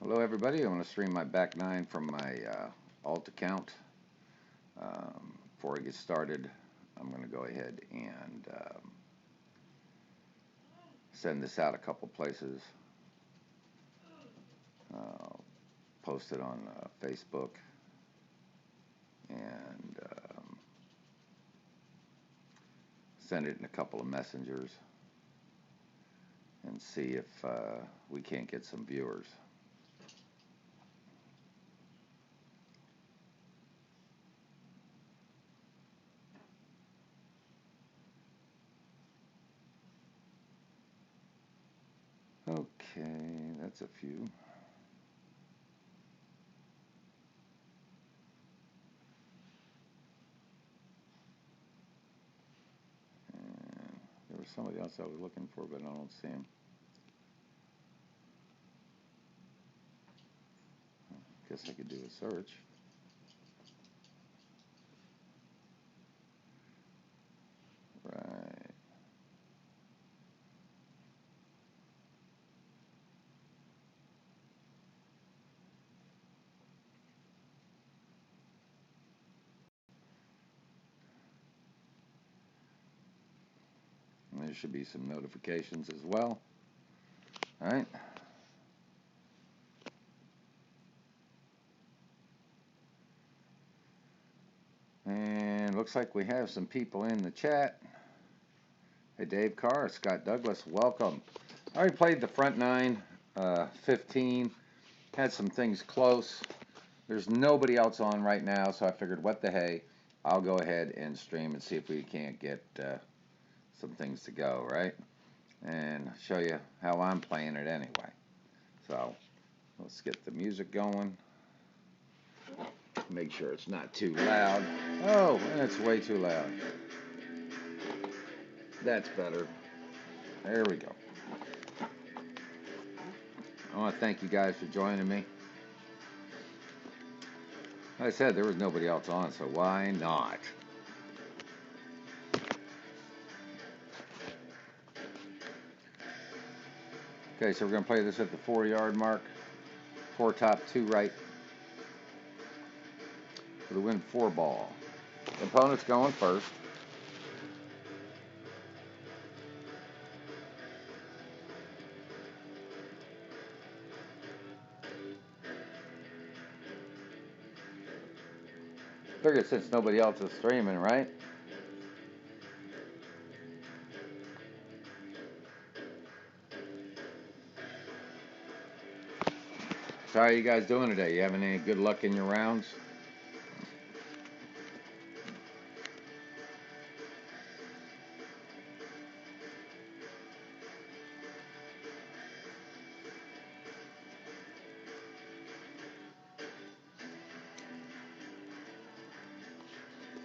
Hello everybody, I'm going to stream my back nine from my alt account. Before I get started, I'm going to go ahead and send this out a couple places. Post it on Facebook and send it in a couple of messengers and see if we can't get some viewers. Okay, that's a few. And there was somebody else I was looking for, but I don't see him. Guess I could do a search. Right. There should be some notifications as well. All right. And looks like we have some people in the chat. Hey, Dave Carr, Scott Douglas, welcome. I already played the front nine, 15. Had some things close. There's nobody else on right now, so I figured, what the hey, I'll go ahead and stream and see if we can't get some things to go, right? And show you how I'm playing it anyway. So let's get the music going. Make sure it's not too loud. Oh, it's way too loud. That's better. There we go. I want to thank you guys for joining me. Like I said, there was nobody else on, so why not? Okay, so we're going to play this at the 4-yard mark. 4 top, 2 right. For the win 4 ball. The opponent's going first. Figured since nobody else is streaming, right? So how are you guys doing today? You having any good luck in your rounds?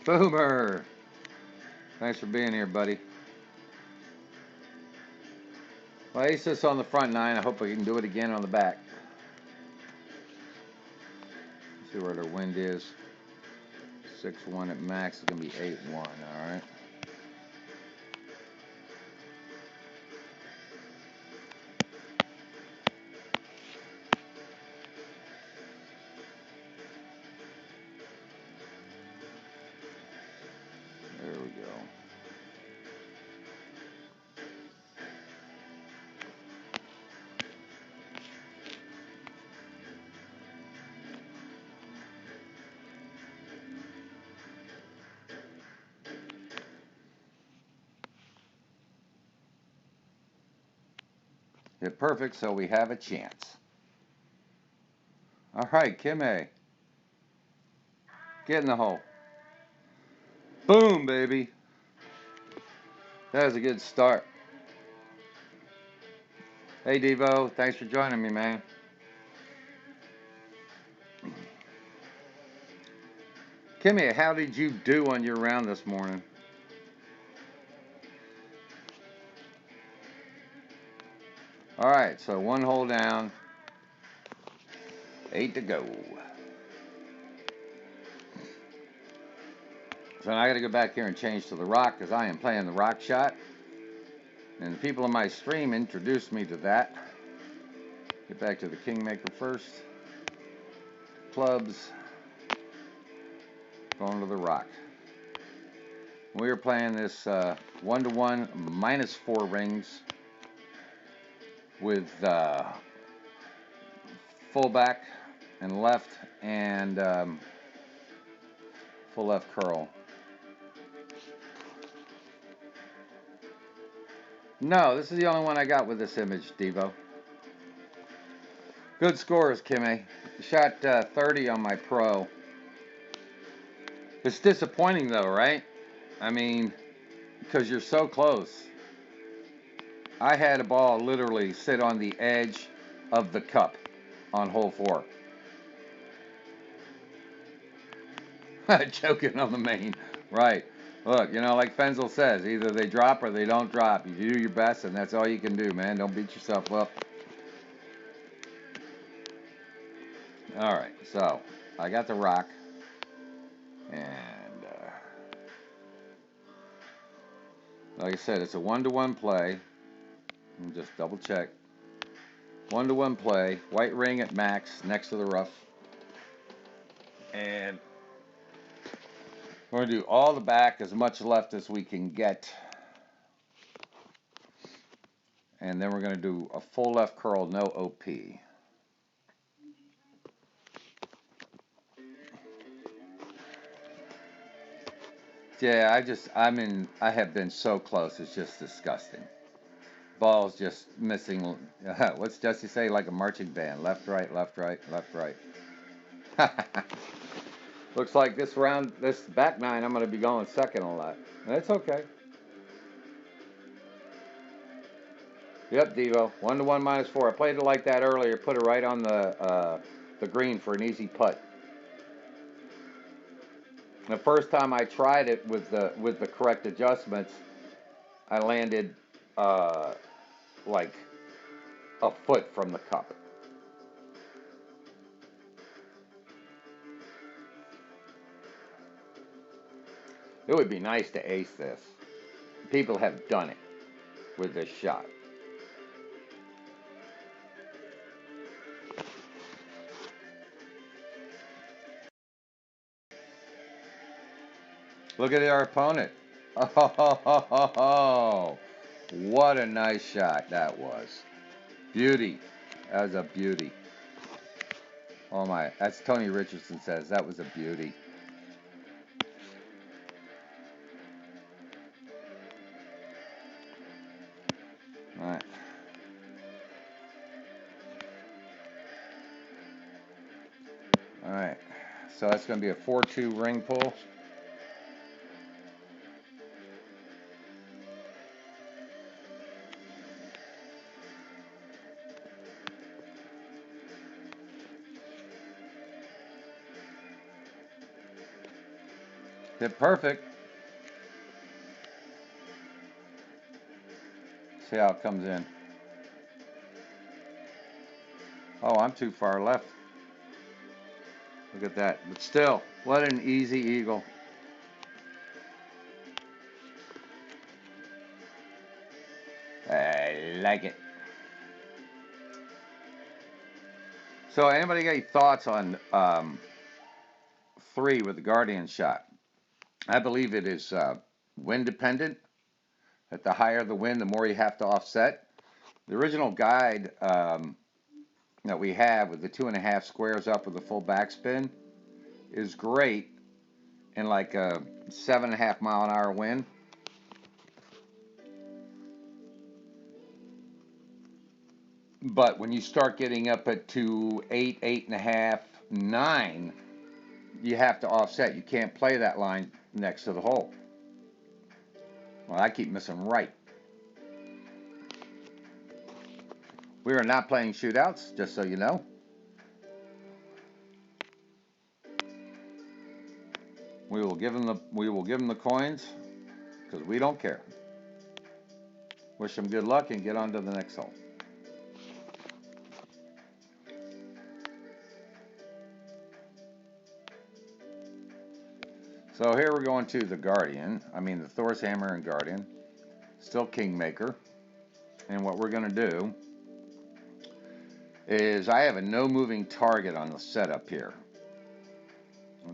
Boomer! Thanks for being here, buddy. Well, aces on the front nine. I hope we can do it again on the back. See where their wind is. 6-1 at max. It's going to be 8-1, all right? There we go. Hit perfect, so we have a chance. All right, Kim A. Get in the hole. Boom, baby. That was a good start. Hey, Devo. Thanks for joining me, man. Kimmy, how did you do on your round this morning? All right, so 1 hole down. 8 to go. So now I got to go back here and change to the rock because I am playing the rock shot. And the people in my stream introduced me to that. Get back to the Kingmaker first. Clubs. Going to the rock. We are playing this 1-to-1 -4 rings with fullback and left and full left curl. No, this is the only one I got with this image, Devo. Good scores, Kimmy. Shot 30 on my pro. It's disappointing though, right? I mean, because you're so close. I had a ball literally sit on the edge of the cup on hole 4. Choking on the main. Right. Look, you know, like Fenzel says, either they drop or they don't drop. You do your best, and that's all you can do, man. Don't beat yourself up. All right, so I got the rock. And like I said, it's a 1-to-1 play. Let me just double check. 1-to-1 play. White ring at max next to the rough. And we're going to do all the back, as much left as we can get. And then we're going to do a full left curl, no OP. Yeah, I have been so close, it's just disgusting. Ball's just missing, what's Jesse say, like a marching band. Left, right, left, right, left, right. Looks like this round, this back 9, I'm going to be going second a lot. That's okay. Yep, Devo. 1-to-1 -4. I played it like that earlier. Put it right on the green for an easy putt. The first time I tried it with the correct adjustments, I landed like a foot from the cup. It would be nice to ace this. People have done it with this shot. Look at our opponent. Oh, what a nice shot that was. Beauty. That was a beauty. Oh my, that's Tony Richardson says. That was a beauty. All right. All right. So that's going to be a 4-2 ring pull. Hit perfect. See how it comes in. Oh, I'm too far left. Look at that. But still, what an easy eagle. I like it. So anybody got any thoughts on 3 with the Guardian shot? I believe it is wind dependent. That the higher the wind, the more you have to offset. The original guide that we have with the 2.5 squares up with the full backspin is great in like a 7.5 mile an hour wind. But when you start getting up to 8, 8.5, 9, you have to offset. You can't play that line next to the hole. Well, I keep missing right. We are not playing shootouts, just so you know. We will give them the coins because we don't care. Wish them good luck and get on to the next hole. So here we're going to the Guardian. I mean the Thor's Hammer and Guardian. Still Kingmaker. And what we're going to do is I have a no moving target on the setup here.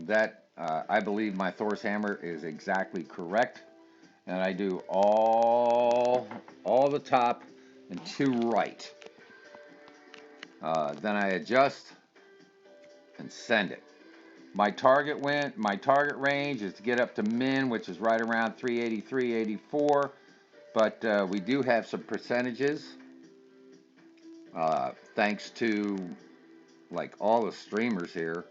That I believe my Thor's hammer is exactly correct, and I do all the top and to right. Then I adjust and send it. My target range is to get up to min, which is right around 383, 84. But we do have some percentages, thanks to like all the streamers here.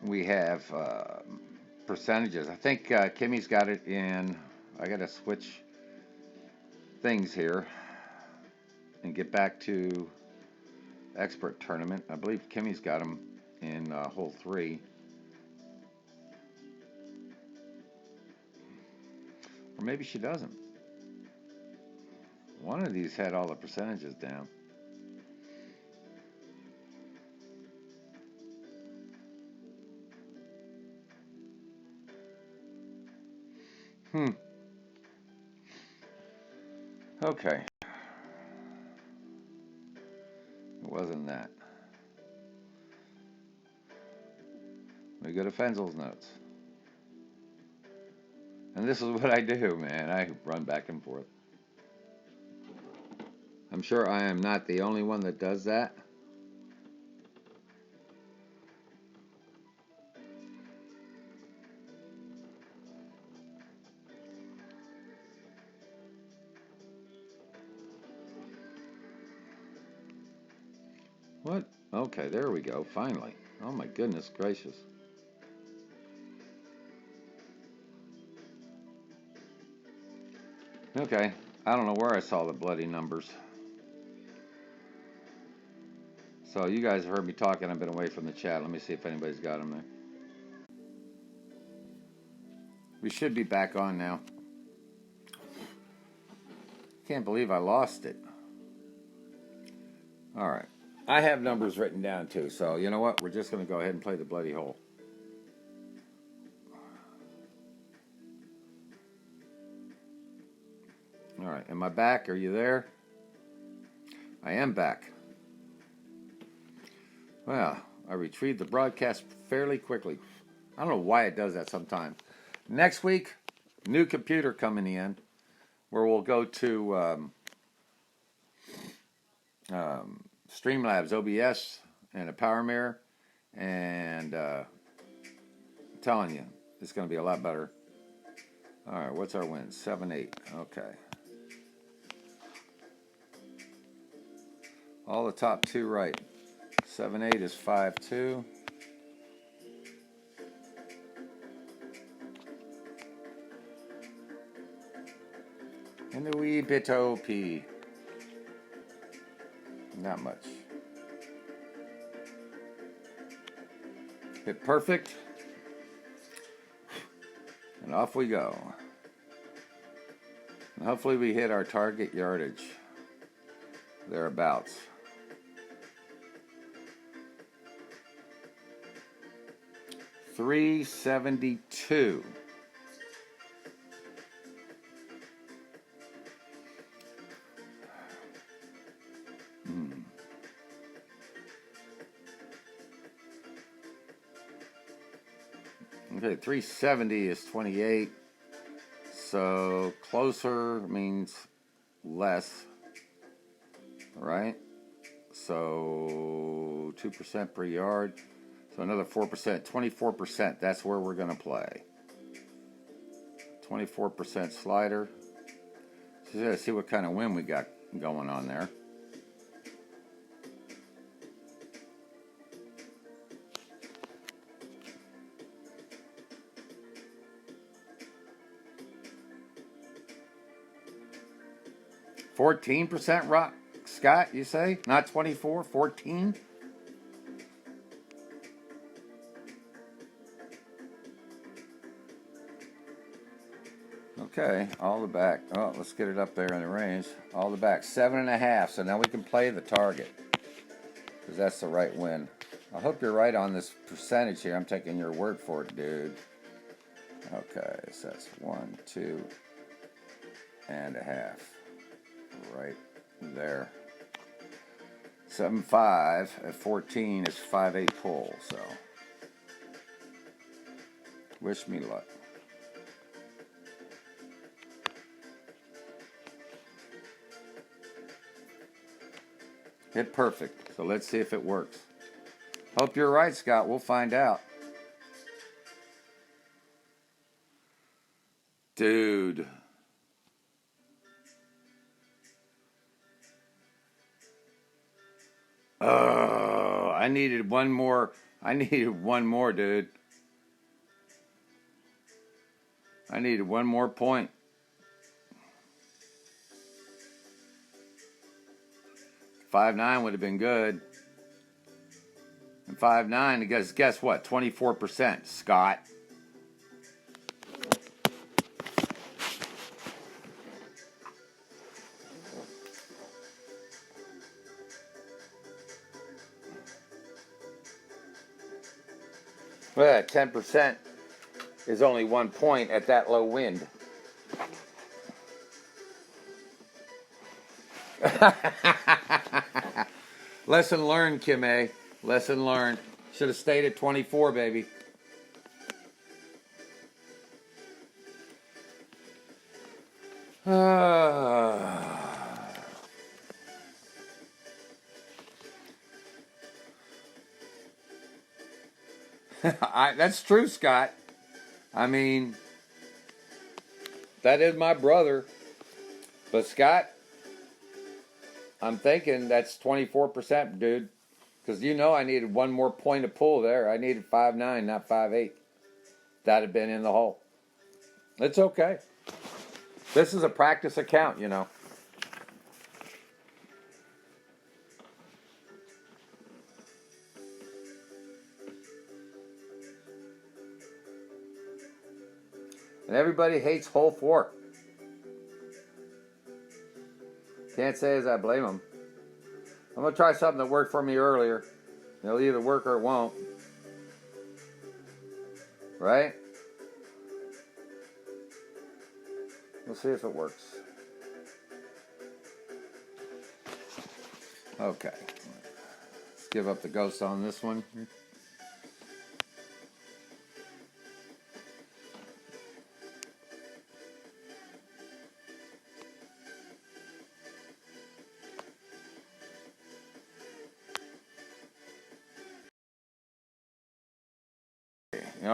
We have percentages. I think Kimmy's got it in. I got to switch things here and get back to expert tournament. I believe Kimmy's got them in hole 3. Or maybe she doesn't. One of these had all the percentages down. Okay. It wasn't that. We go to Fenzel's notes. And this is what I do, man. I run back and forth. I'm sure I am not the only one that does that. What? Okay, there we go, finally. Oh my goodness gracious. Okay, I don't know where I saw the bloody numbers. So you guys have heard me talking. I've been away from the chat. Let me see if anybody's got them there. We should be back on now. Can't believe I lost it. All right. I have numbers written down too, so you know what? We're just going to go ahead and play the bloody hole. All right. Am I back? Are you there? I am back. Well, I retrieved the broadcast fairly quickly. I don't know why it does that sometimes. Next week, new computer coming in, where we'll go to Streamlabs OBS and a power mirror, and I'm telling you, it's going to be a lot better. All right, what's our win? 7-8. Okay. All the top two right. 7-8 is 5-2. And a wee bit OP. Not much. Hit perfect. And off we go. And hopefully we hit our target yardage. Thereabouts. $372. Okay, 370 is 28. So closer means less, right? So 2% per yard. So another 4%, 24%. That's where we're going to play. 24% slider. So let's see what kind of wind we got going on there. %, rock, Scott, you say? Not 24, 14? Okay, all the back. Oh, let's get it up there in the range. All the back, 7.5. So now we can play the target, because that's the right win. I hope you're right on this percentage here. I'm taking your word for it, dude. Okay, so that's 1, 2, and a half. Right there. 7.5 at 14 is 5/8 pull, so wish me luck. Hit perfect, so let's see if it works. Hope you're right, Scott. We'll find out. Dude. Oh, I needed one more. I needed one more, dude. I needed one more point. 5.9 would have been good. And 5.9, because guess what? 24%, Scott. Well, 10% is only 1 point at that low wind. Lesson learned, Kim A. Lesson learned. Should have stayed at 24, baby. That's true, Scott. I mean, that is my brother. But Scott, I'm thinking that's 24%, dude. Because you know I needed one more point of pull there. I needed 5.9, not 5.8. That had been in the hole. It's okay. This is a practice account, you know. And everybody hates hole 4. Can't say as I blame them. I'm going to try something that worked for me earlier. It'll either work or it won't. Right? We'll see if it works. Okay. Let's give up the ghost on this one.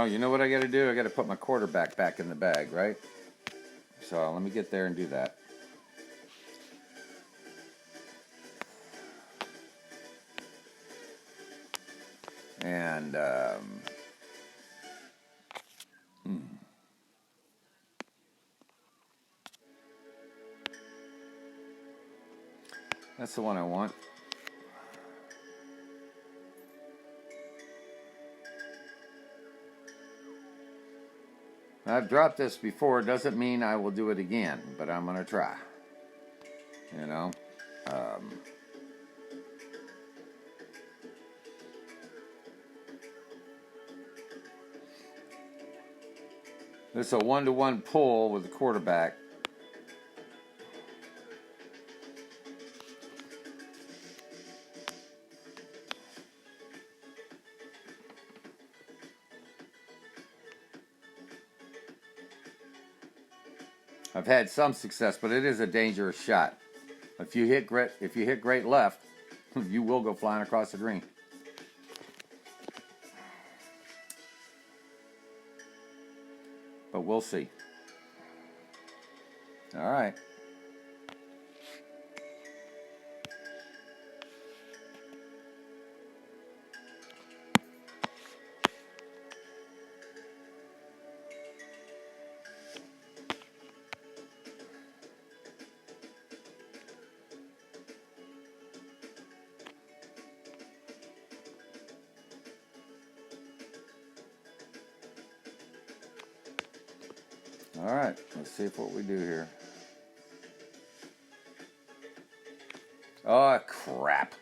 You know what I got to do? I got to put my quarterback back in the bag, right? So let me get there and do that. And that's the one I want. I've dropped this before. Doesn't mean I will do it again, but I'm going to try. You know? This is a 1-to-1 pull with the quarterback. I've had some success, but it is a dangerous shot. If you hit great left, you will go flying across the green. But we'll see. All right. All right, let's see what we do here. Oh, crap.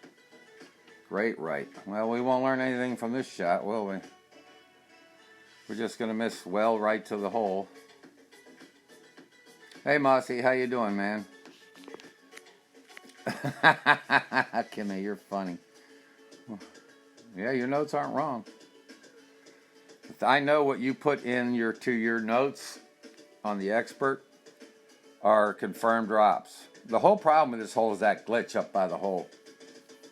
Great right. Well, we won't learn anything from this shot, will we? We're just going to miss well right to the hole. Hey, Mossy, how you doing, man? Kimmy, you're funny. Yeah, your notes aren't wrong. I know what you put in your notes on the expert are confirmed drops. The whole problem with this hole is that glitch up by the hole.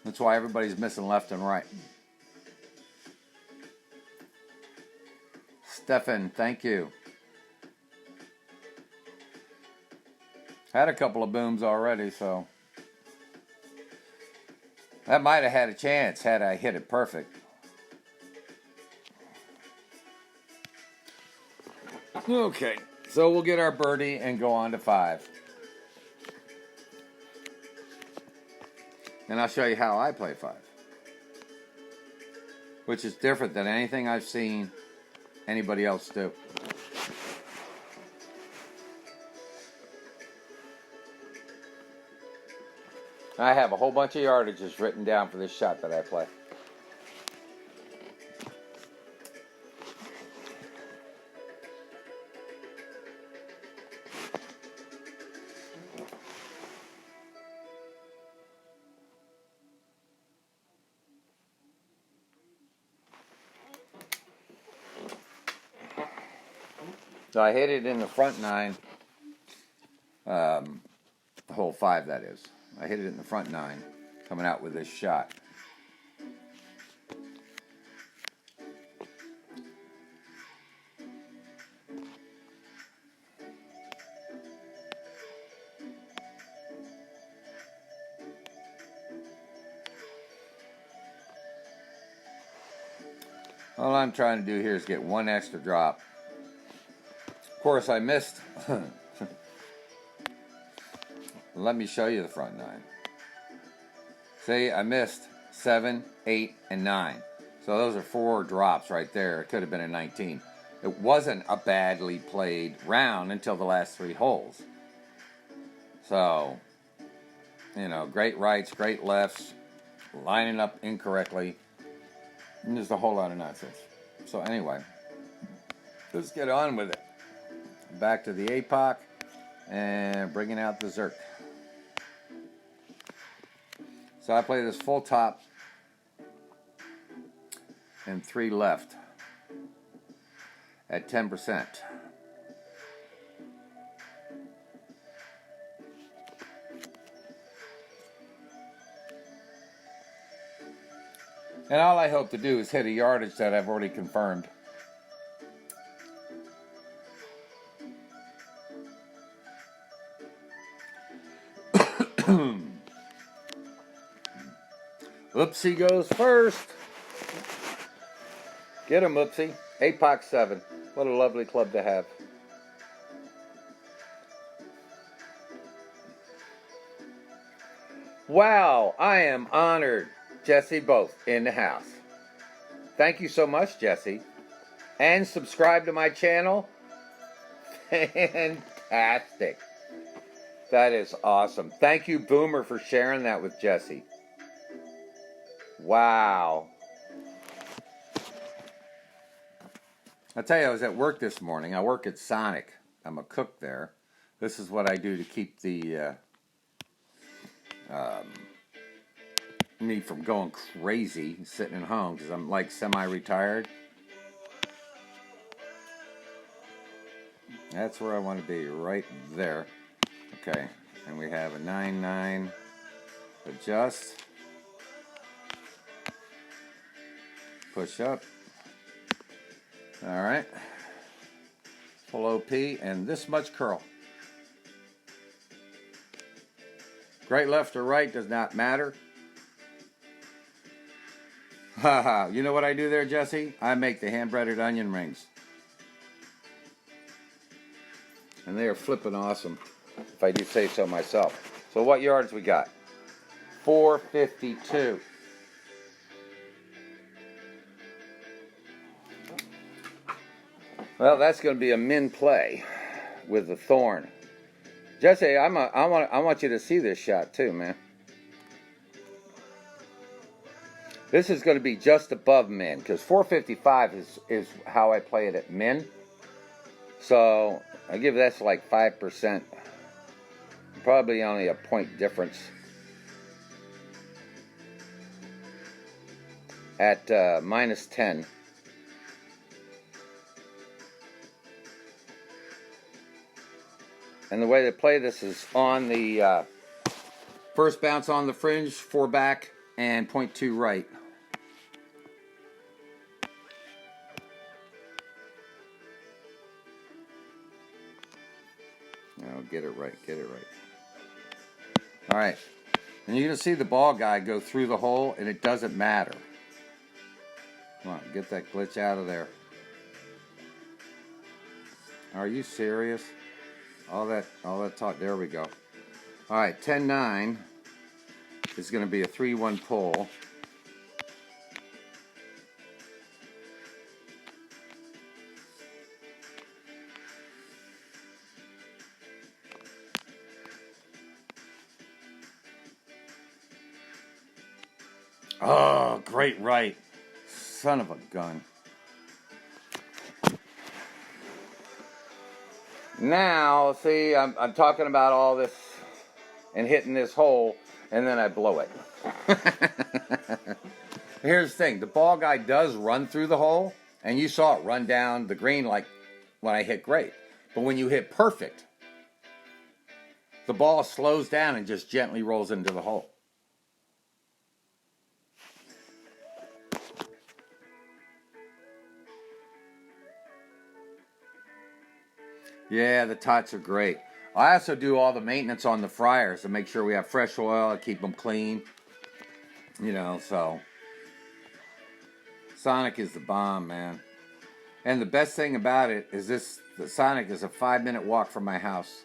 That's why everybody's missing left and right. Stefan, thank you. Had a couple of booms already, so that might have had a chance had I hit it perfect. Okay, so we'll get our birdie and go on to 5. And I'll show you how I play 5. Which is different than anything I've seen anybody else do. I have a whole bunch of yardages written down for this shot that I play. So I hit it in the front 9, hole 5 that is. I hit it in the front 9, coming out with this shot. All I'm trying to do here is get one extra drop. Of course, I missed. Let me show you the front 9. See, I missed 7, 8, and 9. So those are 4 drops right there. It could have been a 19. It wasn't a badly played round until the last 3 holes. So, you know, great rights, great lefts, lining up incorrectly. And there's a whole lot of nonsense. So anyway, let's get on with it. Back to the APOC and bringing out the Zerk. So I play this full top and 3 left at 10%. And all I hope to do is hit a yardage that I've already confirmed. Oopsie goes first. Get him, Oopsie. APOC 7. What a lovely club to have. Wow, I am honored. Jesse both in the house. Thank you so much, Jesse. And subscribe to my channel. Fantastic. That is awesome. Thank you, Boomer, for sharing that with Jesse. Wow. I'll tell you, I was at work this morning. I work at Sonic. I'm a cook there. This is what I do to keep the me from going crazy sitting at home because I'm like semi-retired. That's where I want to be, right there. Okay, and we have a 9-9 adjust, push up. All right, full OP and this much curl. Great left or right does not matter. Haha, you know what I do there, Jesse? I make the hand-breaded onion rings. And they are flipping awesome, if I do say so myself. So what yards we got? 452. Well, that's going to be a min play with the thorn. Jesse, I want you to see this shot too, man. This is going to be just above min, because 455 is how I play it at min. So I give that's like 5%. Probably only a point difference. At minus 10. And the way to play this is on the first bounce on the fringe, 4 back, and 0.2 right. No, get it right, get it right. All right, and you're gonna see the ball guy go through the hole, and it doesn't matter. Come on, get that glitch out of there. Are you serious? All that talk. There we go. All right, 10-9 is going to be a 3-1 pull. Oh, great right. Son of a gun. Now, see, I'm talking about all this and hitting this hole, and then I blow it. Here's the thing. The ball guy does run through the hole, and you saw it run down the green like when I hit great. But when you hit perfect, the ball slows down and just gently rolls into the hole. Yeah, the tots are great. I also do all the maintenance on the fryers to make sure we have fresh oil and keep them clean. You know, so Sonic is the bomb, man. And the best thing about it is the Sonic is a 5-minute walk from my house.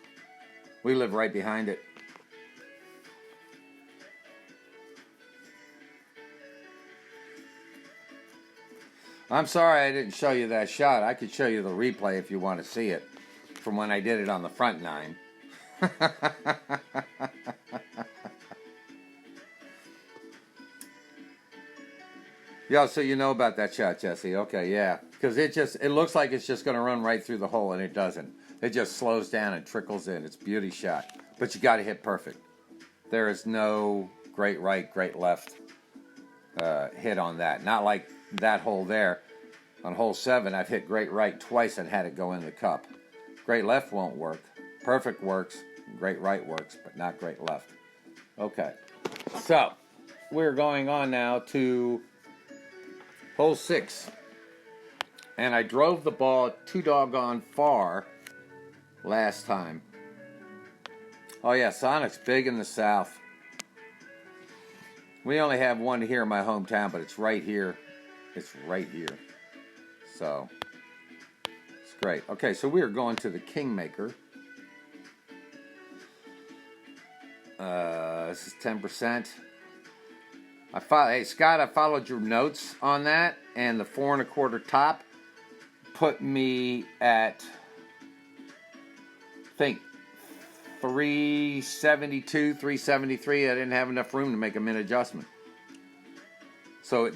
We live right behind it. I'm sorry I didn't show you that shot. I could show you the replay if you want to see it from when I did it on the front 9. Yeah, so you know about that shot, Jesse. Okay, yeah. Because it looks like it's just going to run right through the hole, and it doesn't. It just slows down and trickles in. It's a beauty shot. But you got to hit perfect. There is no great right, great left hit on that. Not like that hole there. On hole 7, I've hit great right twice and had it go in the cup. Great left won't work. Perfect works. Great right works, but not great left. Okay. So, we're going on now to hole 6. And I drove the ball too doggone far last time. Oh yeah, Sonic's big in the south. We only have one here in my hometown, but it's right here. It's right here. So, it's great. Okay, so we are going to the Kingmaker. This is 10%. Hey, Scott, I followed your notes on that, and the 4 1/4 top put me at, I think, 372, 373. I didn't have enough room to make a min adjustment. So,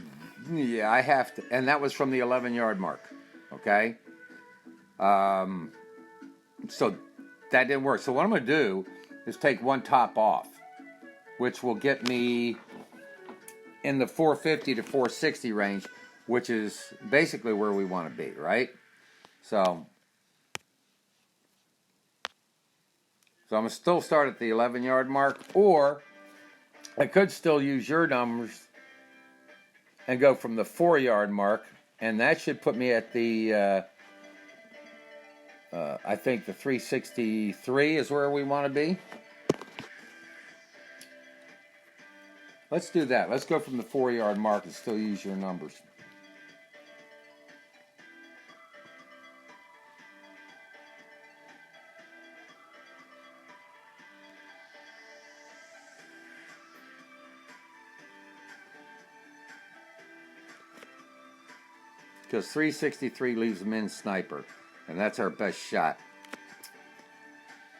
yeah, I have to, and that was from the 11-yard mark, okay? So that didn't work. So what I'm going to do is take one top off, which will get me in the 450 to 460 range, which is basically where we want to be, right? So I'm going to still start at the 11-yard mark, or I could still use your numbers and go from the 4-yard mark, and that should put me at the, I think the 363 is where we want to be. Let's do that. Let's go from the 4-yard mark and still use your numbers. Because 363 leaves them in sniper, and that's our best shot.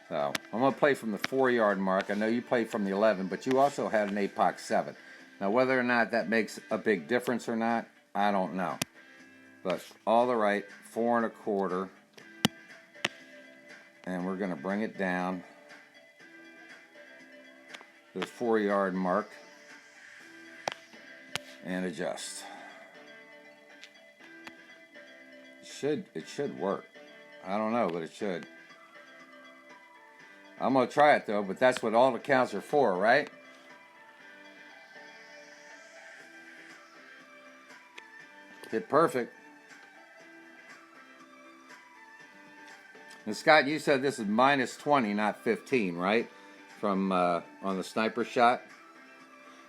So I'm going to play from the 4-yard mark. I know you played from the 11, but you also had an APOC 7. Now, whether or not that makes a big difference or not, I don't know. But all the right, 4 1/4. and we're going to bring it down to the 4-yard mark and adjust. It should work. I don't know, but it should. I'm going to try it though, but that's what all the counts are for, right? Hit perfect. And Scott, you said this is minus 20, not 15, right? From on the sniper shot.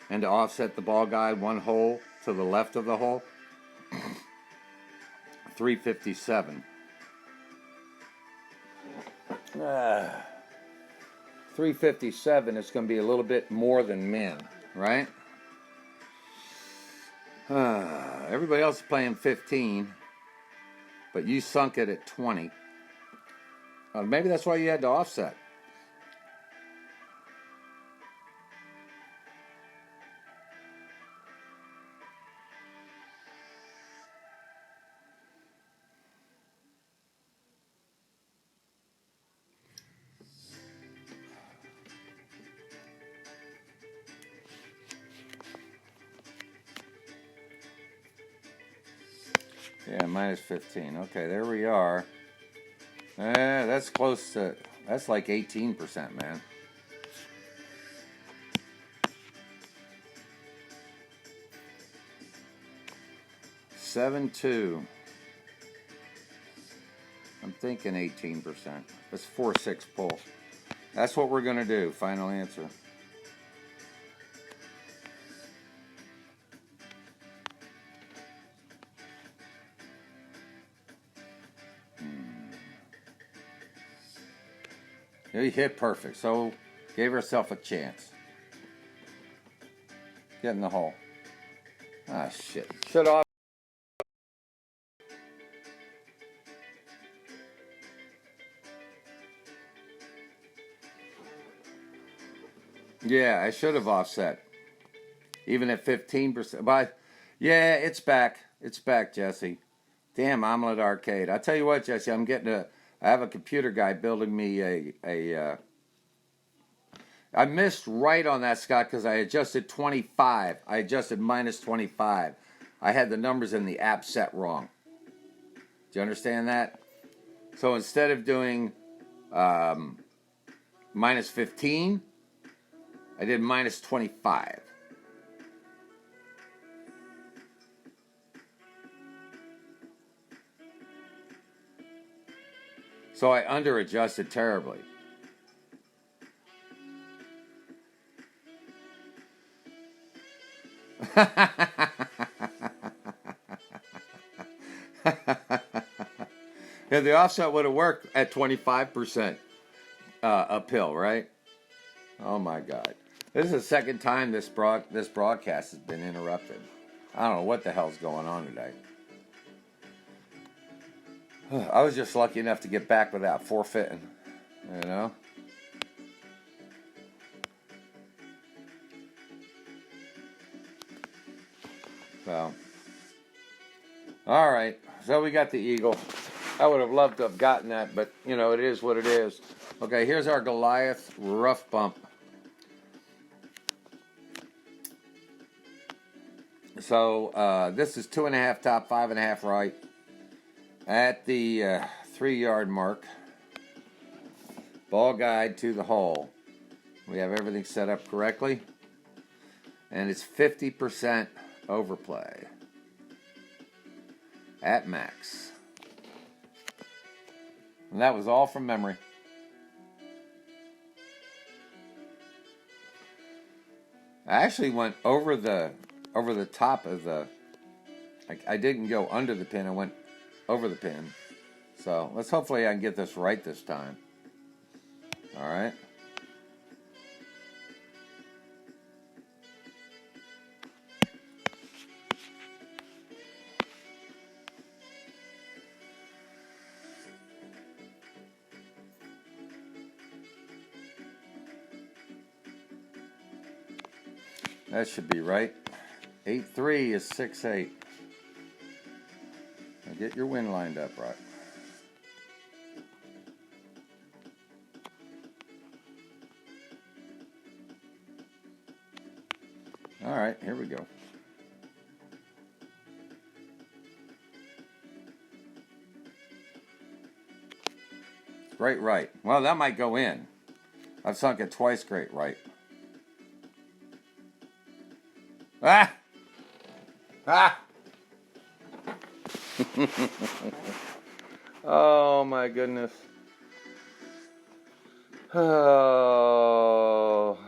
And to offset the ball guide 1 hole to the left of the hole. 357. 357 is going to be a little bit more than min, right? Everybody else is playing 15, but you sunk it at 20. Maybe that's why you had to offset. Yeah, minus 15. Okay, there we are. That's close to, that's like 18%, man. Seven two. I'm thinking 18%. That's 4-6 pull. That's what we're gonna do. Final answer. He hit perfect, so gave herself a chance. Get in the hole. Ah, shit. Shut off. Yeah, I should have offset. Even at 15%. But, yeah, it's back. It's back, Jesse. Damn, Omelet Arcade. I tell you what, Jesse, I have a computer guy building me I missed right on that, Scott, because I adjusted 25. I adjusted minus 25. I had the numbers in the app set wrong. Do you understand that? So instead of doing minus 15, I did minus 25. So I under-adjusted terribly. Yeah, the offset would have worked at 25% uphill, right? Oh my God. This is the second time this broadcast has been interrupted. I don't know what the hell's going on today. I was just lucky enough to get back without forfeiting, you know? So, all right. So we got the Eagle. I would have loved to have gotten that, but, you know, it is what it is. Okay, here's our Goliath rough bump. So, this is 2.5 top, 5.5 right. At the 3-yard mark. Ball guide to the hole. We have everything set up correctly. And it's 50% overplay. At max. And that was all from memory. I actually went over the top of the. I didn't go under the pin. I went over the pin. So hopefully I can get this right this time. All right. That should be right. 8-3 is 6-8. Now get your wind lined up right. All right, here we go. Great right. Well, that might go in. I've sunk it twice, great right. Ah! Ah! Oh my goodness. Oh.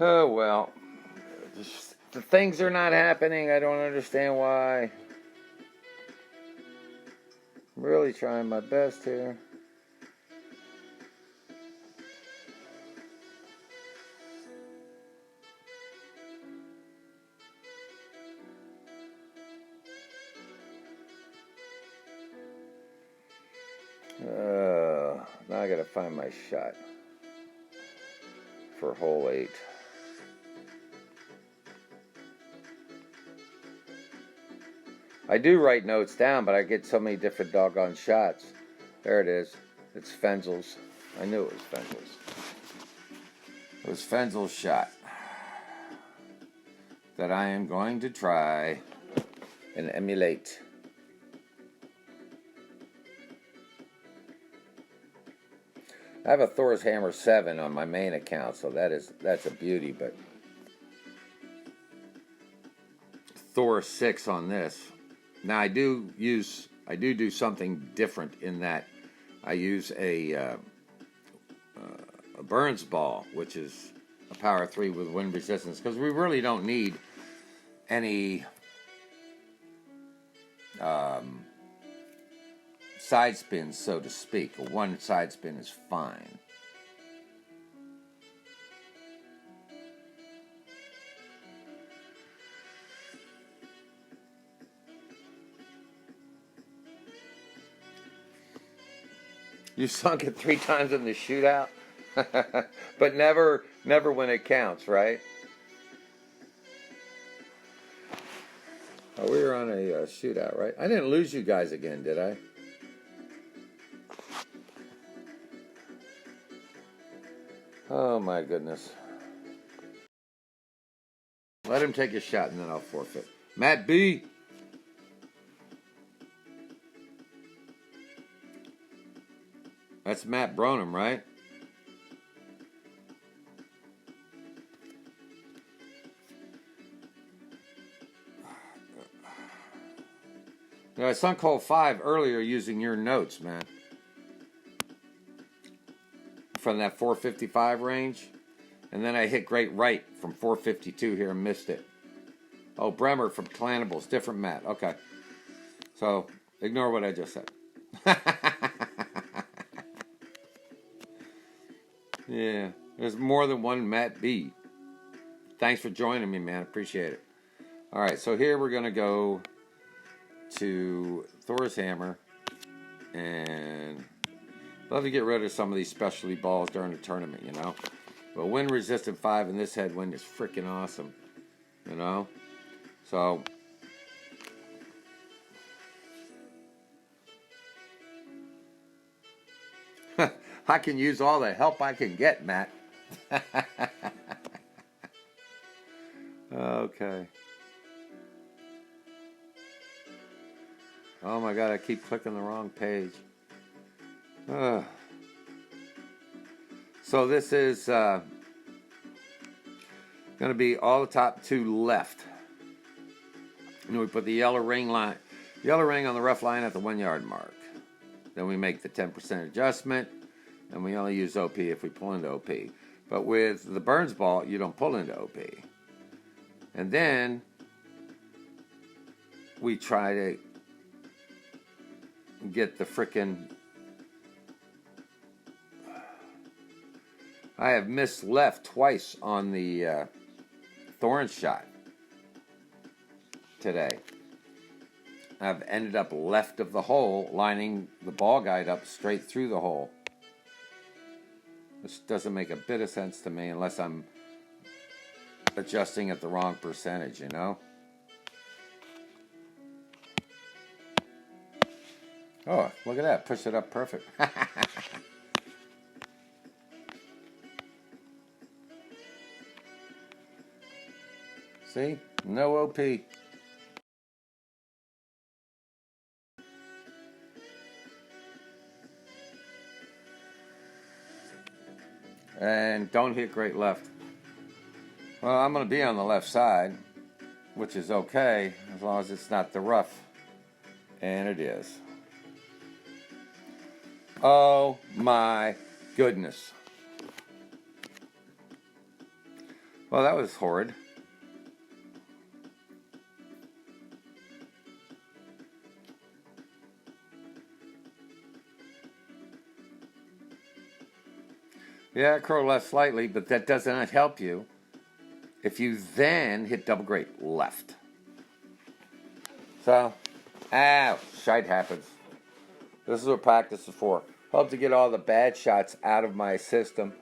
Oh well. The things are not happening. I don't understand why. I'm really trying my best here. Now I gotta find my shot for hole 8. I do write notes down, but I get so many different doggone shots. There it is. It's Fenzel's. I knew it was Fenzel's. It was Fenzel's shot that I am going to try and emulate. I have a Thor's Hammer 7 on my main account, so that's a beauty, but Thor 6 on this. Now I do something different in that I use a Burns ball, which is a power 3 with wind resistance, because we really don't need any side spins, so to speak. One side spin is fine. You sunk it 3 times in the shootout, but never when it counts, right? Oh, we were on a shootout, right? I didn't lose you guys again, did I? Oh my goodness. Let him take a shot and then I'll forfeit. Matt B. That's Matt Bronham, right? You know, I sunk hole 5 earlier using your notes, man. From that 455 range. And then I hit great right from 452 here and missed it. Oh, Bremer from Clannables. Different Matt. Okay. So, ignore what I just said. Yeah. There's more than one Matt B. Thanks for joining me, man. Appreciate it. All right. So here we're going to go to Thor's Hammer. And love to get rid of some of these specialty balls during the tournament, you know. But wind resistant 5 in this headwind is freaking awesome, you know. So I can use all the help I can get, Matt. Okay. Oh my God, I keep clicking the wrong page. So this is going to be all the top 2 left. And we put the yellow ring on the rough line at the 1 yard mark. Then we make the 10% adjustment, and we only use OP if we pull into OP. But with the Burns ball, you don't pull into OP. And then we try to get the frickin'... I have missed left twice on the Thorn shot today. I've ended up left of the hole, lining the ball guide up straight through the hole. Which doesn't make a bit of sense to me unless I'm adjusting at the wrong percentage, you know? Oh, look at that. Push it up perfect. See? No OP. And don't hit great left. Well, I'm going to be on the left side, which is okay as long as it's not the rough. And it is. Oh my goodness. Well, that was horrid. Yeah, curl left slightly, but that does not help you if you then hit double great left. So, shite happens. This is what practice is for. Help to get all the bad shots out of my system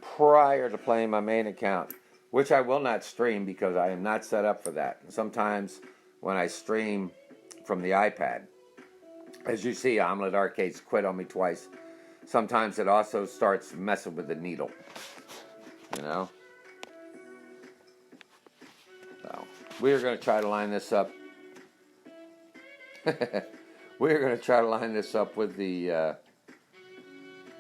prior to playing my main account, which I will not stream because I am not set up for that. Sometimes when I stream from the iPad, as you see, Omelet Arcade's quit on me twice. Sometimes it also starts messing with the needle, you know? So, we are going to try to line this up. We're going to try to line this up with the,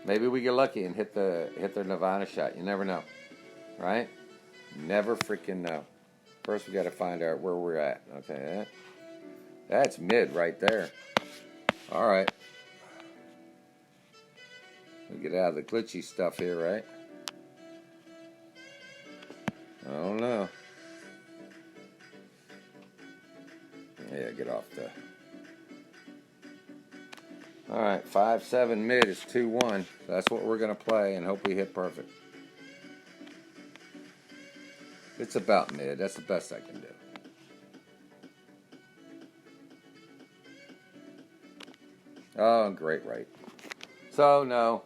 maybe we get lucky and hit the Nirvana shot. You never know, right? Never freaking know. First we got to find out where we're at. Okay, that's mid right there. All right. We get out of the glitchy stuff here, right? I don't know. Yeah, get off the... Alright, 5-7 mid is 2-1. That's what we're going to play and hope we hit perfect. It's about mid. That's the best I can do. Oh, great right. So, no.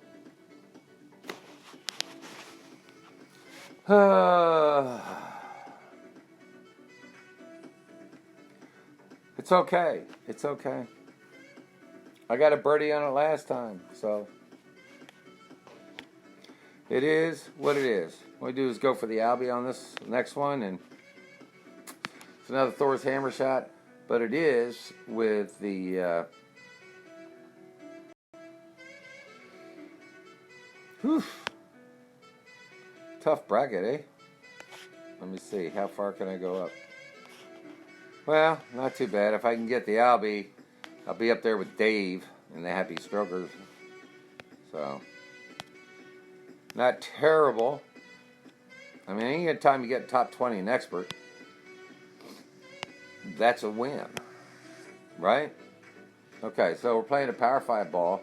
It's okay. It's okay. I got a birdie on it last time, so it is what it is. What we do is go for the Albie on this next one, and it's another Thor's hammer shot, but it is with the tough bracket, eh? Let me see, how far can I go up? Well, not too bad. If I can get the Albie, I'll be up there with Dave and the Happy Strokers. So, not terrible. I mean, any time you get top 20 in expert, that's a win, right? Okay, so we're playing a Power 5 ball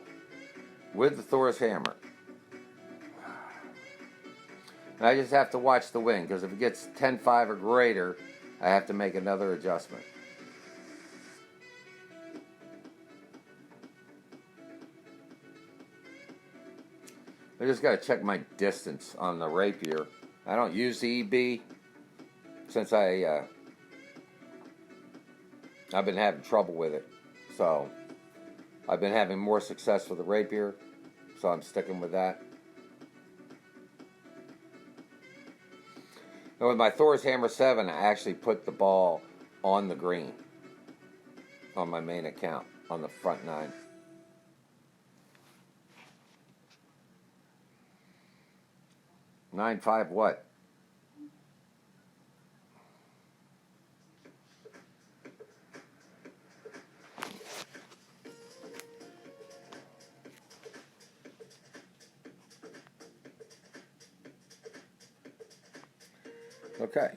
with the Thor's hammer. And I just have to watch the wind, because if it gets 10-5 or greater, I have to make another adjustment. I just got to check my distance on the rapier. I don't use the EB since I've been having trouble with it. So I've been having more success with the rapier, so I'm sticking with that. And with my Thor's Hammer 7, I actually put the ball on the green on my main account on the front 9. Nine five what? Okay.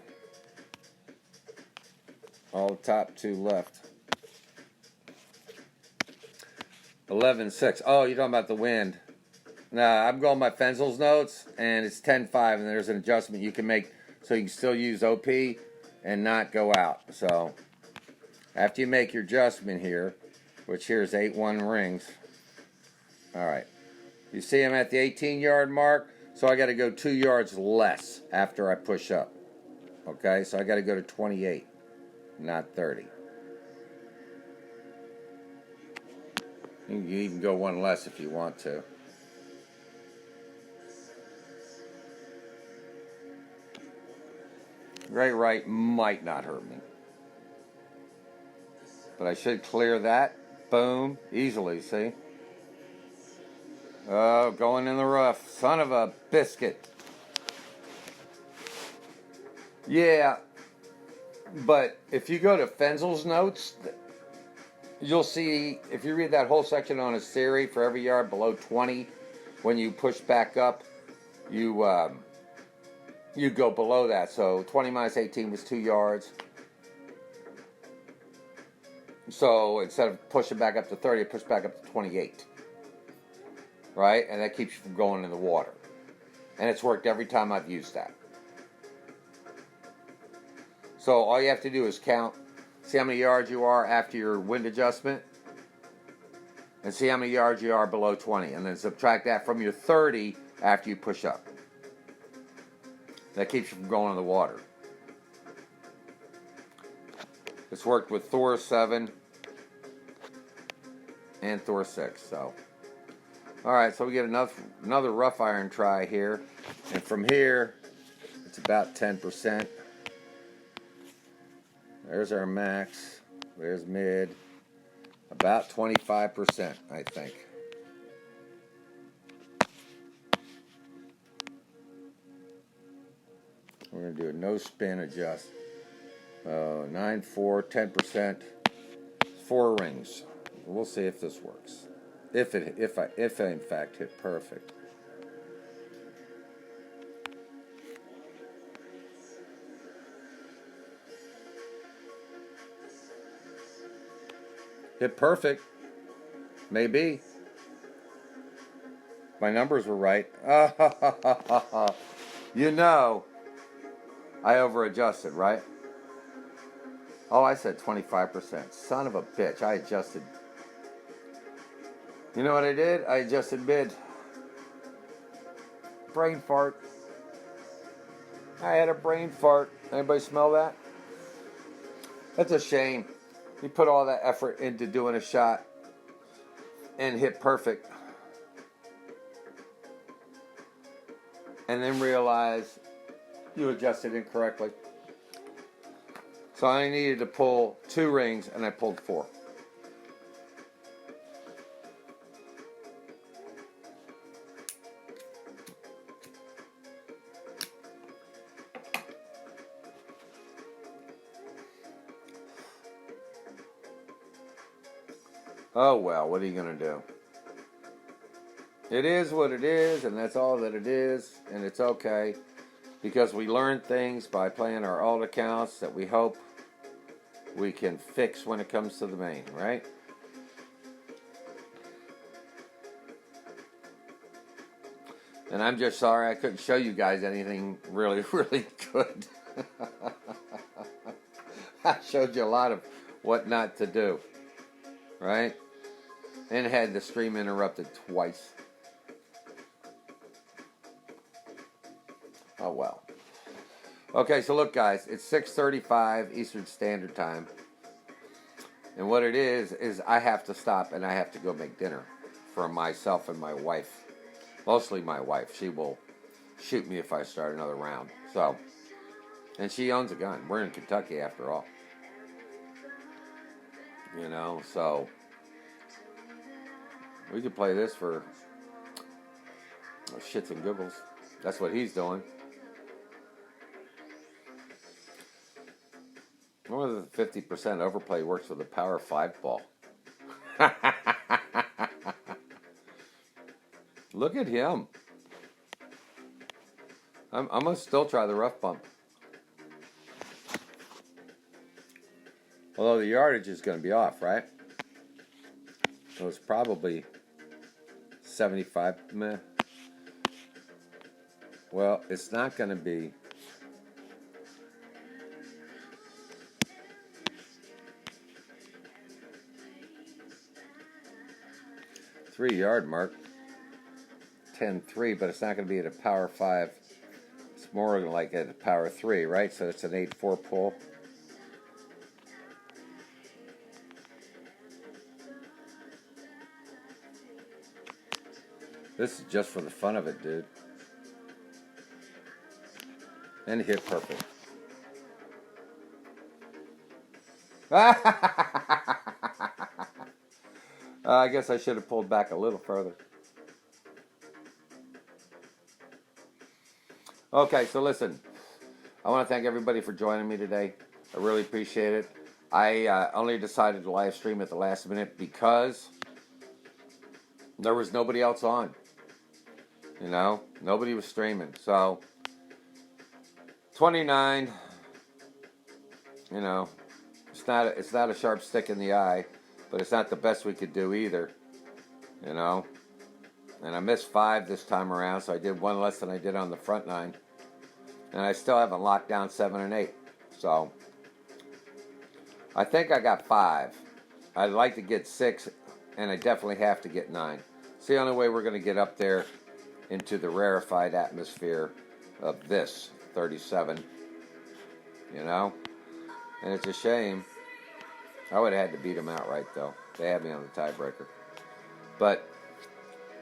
All the top 2 left. 11-6. Oh, you're talking about the wind. Nah, I'm going by Fenzel's notes, and it's 10-5, and there's an adjustment you can make so you can still use OP and not go out. So, after you make your adjustment here, which here's 8-1 rings. All right. You see I'm at the 18-yard mark, so I got to go 2 yards less after I push up. Okay, so I got to go to 28, not 30. You can even go one less if you want to. Right might not hurt me. But I should clear that. Boom. Easily, see? Oh, going in the rough. Son of a biscuit. Yeah. But if you go to Fenzel's notes, you'll see, if you read that whole section on his theory, for every yard below 20, when you push back up, you go below that. So 20 minus 18 was 2 yards. So instead of pushing back up to 30, it pushed back up to 28. Right? And that keeps you from going in the water. And it's worked every time I've used that. So all you have to do is count, see how many yards you are after your wind adjustment, and see how many yards you are below 20, and then subtract that from your 30 after you push up. That keeps you from going in the water. It's worked with Thor 7 and Thor 6. So, all right, so we get another rough iron try here, and from here it's about 10%. There's our max. There's mid. About 25%, I think. We're going to do a no spin adjust. 9, 4, 10%. 4 rings. We'll see if this works. If I in fact hit perfect. Hit perfect. Maybe. My numbers were right. You know, I over-adjusted, right? Oh, I said 25%. Son of a bitch. I adjusted. You know what I did? I adjusted mid. Brain fart. I had a brain fart. Anybody smell that? That's a shame. You put all that effort into doing a shot and hit perfect. And then realize you adjusted incorrectly. So I needed to pull 2 rings and I pulled 4. Oh well, what are you going to do? It is what it is, and that's all that it is, and it's okay. Because we learn things by playing our alt accounts that we hope we can fix when it comes to the main, right? And I'm just sorry I couldn't show you guys anything really, really good. I showed you a lot of what not to do, right? And had the stream interrupted twice. Oh well. Okay, so look guys, it's 6:35 Eastern Standard Time. And what it is I have to stop and I have to go make dinner for myself and my wife. Mostly my wife. She will shoot me if I start another round. So, and she owns a gun. We're in Kentucky after all. You know, so we could play this for shits and giggles. That's what he's doing. More than 50% overplay works with a power 5 ball. Look at him. I'm going to still try the rough bump. Although the yardage is going to be off, right? So it's probably 75. Meh. Well, it's not going to be. Three-yard mark. 10-3, but it's not going to be at a power 5. It's more like at a power 3, right? So it's an 8-4 pull. This is just for the fun of it, dude. And hit perfect. I guess I should have pulled back a little further. Okay, so listen. I want to thank everybody for joining me today. I really appreciate it. I only decided to live stream at the last minute because there was nobody else on. You know, nobody was streaming. So 29. You know, it's not a sharp stick in the eye, but it's not the best we could do either. You know, and I missed 5 this time around, so I did 1 less than I did on the front 9, and I still haven't locked down 7 and 8. So I think I got 5. I'd like to get 6, and I definitely have to get 9. It's the only way we're going to get up there into the rarefied atmosphere of this 37. You know, and it's a shame. I would have had to beat them outright, though. They had me on the tiebreaker. But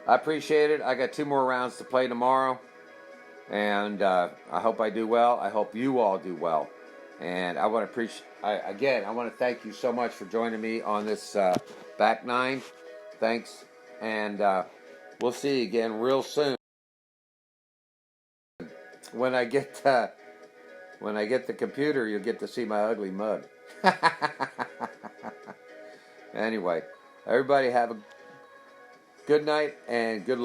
I appreciate it. I got 2 more rounds to play tomorrow. And I hope I do well. I hope you all do well. And I want to I want to thank you so much for joining me on this back 9. Thanks. And we'll see you again real soon. When I get the computer, you'll get to see my ugly mug. Anyway, everybody have a good night and good luck.